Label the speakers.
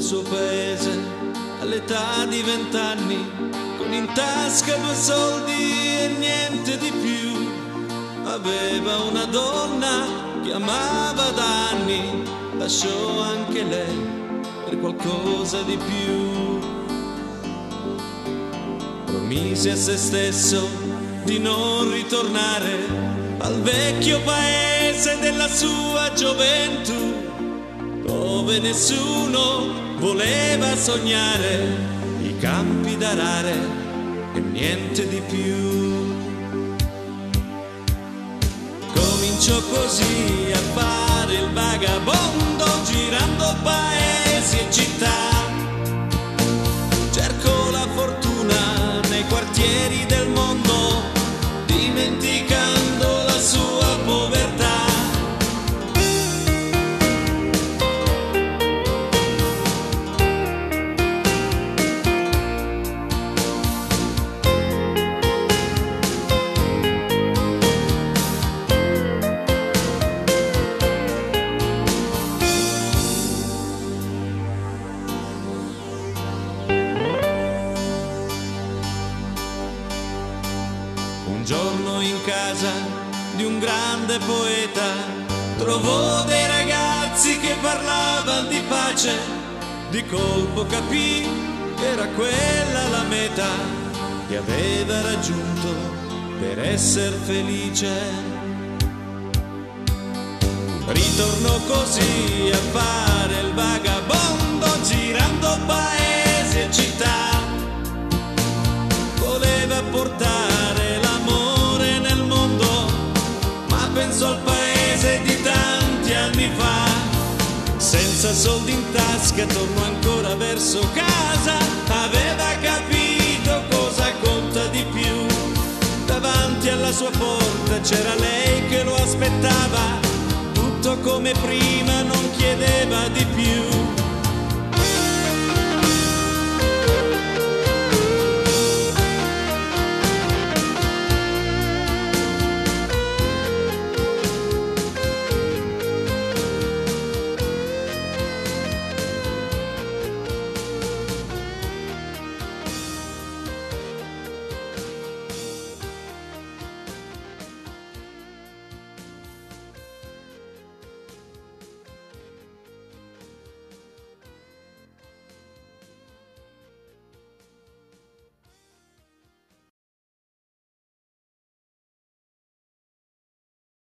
Speaker 1: suo paese all'età di 20 anni, con in tasca 2 soldi e niente di più. Aveva una donna che amava da anni, lasciò anche lei per qualcosa di più. Promise a se stesso di non ritornare al vecchio paese della sua gioventù, dove nessuno voleva sognare i campi d'arare e niente di più. Cominciò così a fare il vagabondo, girando paesi e città. Cercò la fortuna nei quartieri del mondo, dimenticando la sua povertà. Un giorno in casa di un grande poeta trovò dei ragazzi che parlavano di pace. Di colpo capì che era quella la meta che aveva raggiunto per essere felice. Ritornò così a fare il vagabondo, girando paesi e città. Voleva portare l'amore nel mondo, ma pensò al paese di tanti anni fa. Senza soldi in tasca tornò ancora verso casa, aveva capito cosa conta di più. Davanti alla sua porta c'era lei che lo aspettava, tutto come prima, non chiedeva di più.